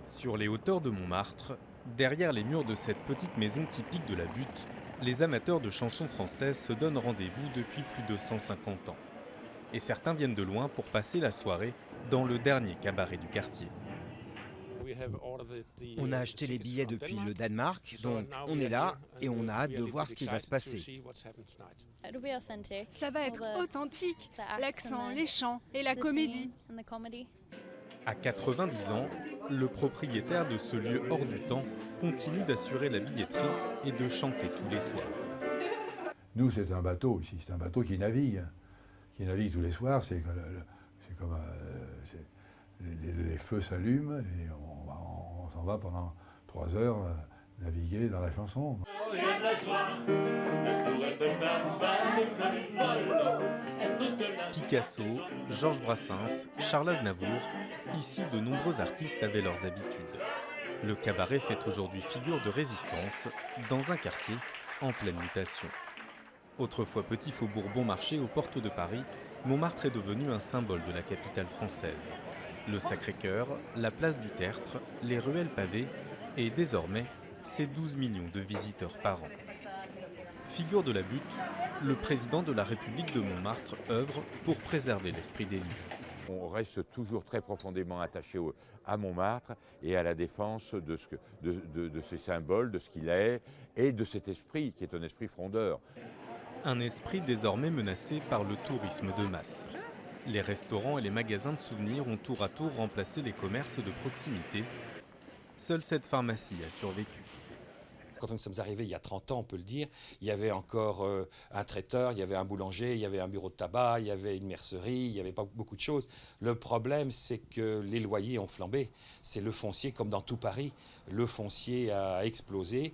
Sur les hauteurs de Montmartre, derrière les murs de cette petite maison typique de la Butte, les amateurs de chansons françaises se donnent rendez-vous depuis plus de 150 ans. Et certains viennent de loin pour passer la soirée dans le dernier cabaret du quartier. On a acheté les billets depuis le Danemark, donc on est là et on a hâte de voir ce qui va se passer. Ça va être authentique, l'accent, les chants et la comédie. À 90 ans, le propriétaire de ce lieu hors du temps continue d'assurer la billetterie et de chanter tous les soirs. Nous, c'est un bateau ici, c'est un bateau qui navigue tous les soirs. C'est comme les feux s'allument et on s'en va pendant 3 heures naviguer dans la chanson. Picasso, Georges Brassens, Charles Aznavour, ici de nombreux artistes avaient leurs habitudes. Le cabaret fait aujourd'hui figure de résistance dans un quartier en pleine mutation. Autrefois petit faubourg bon marché aux portes de Paris, Montmartre est devenu un symbole de la capitale française. Le Sacré-Cœur, la place du Tertre, les ruelles pavées et désormais, ses 12 millions de visiteurs par an. Figure de la Butte, le président de la République de Montmartre œuvre pour préserver l'esprit des lieux. On reste toujours très profondément attaché à Montmartre et à la défense de ses symboles, de ce qu'il est et de cet esprit qui est un esprit frondeur. Un esprit désormais menacé par le tourisme de masse. Les restaurants et les magasins de souvenirs ont tour à tour remplacé les commerces de proximité. Seule cette pharmacie a survécu. Quand nous sommes arrivés il y a 30 ans, on peut le dire, il y avait encore un traiteur, il y avait un boulanger, il y avait un bureau de tabac, il y avait une mercerie, il n'y avait pas beaucoup de choses. Le problème, c'est que les loyers ont flambé. C'est le foncier, comme dans tout Paris, le foncier a explosé.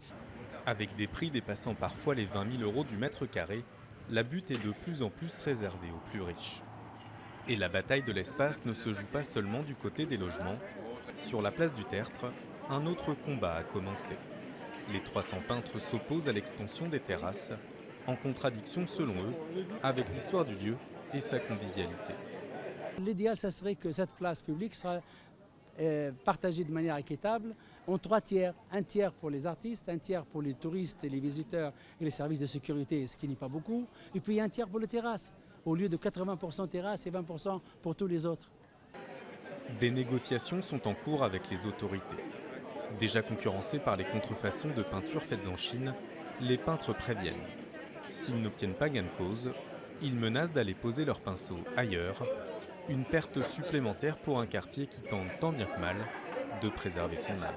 Avec des prix dépassant parfois les 20 000 € du mètre carré, la Butte est de plus en plus réservée aux plus riches. Et la bataille de l'espace ne se joue pas seulement du côté des logements. Sur la place du Tertre, un autre combat a commencé. Les 300 peintres s'opposent à l'expansion des terrasses, en contradiction selon eux avec l'histoire du lieu et sa convivialité. L'idéal, ça serait que cette place publique sera partagée de manière équitable en 3 tiers. Un tiers pour les artistes, un tiers pour les touristes et les visiteurs et les services de sécurité, ce qui n'est pas beaucoup, et puis un tiers pour les terrasses, au lieu de 80% terrasses et 20% pour tous les autres. Des négociations sont en cours avec les autorités. Déjà concurrencés par les contrefaçons de peintures faites en Chine, les peintres préviennent. S'ils n'obtiennent pas gain de cause, ils menacent d'aller poser leurs pinceaux ailleurs, une perte supplémentaire pour un quartier qui tente tant bien que mal de préserver son âme.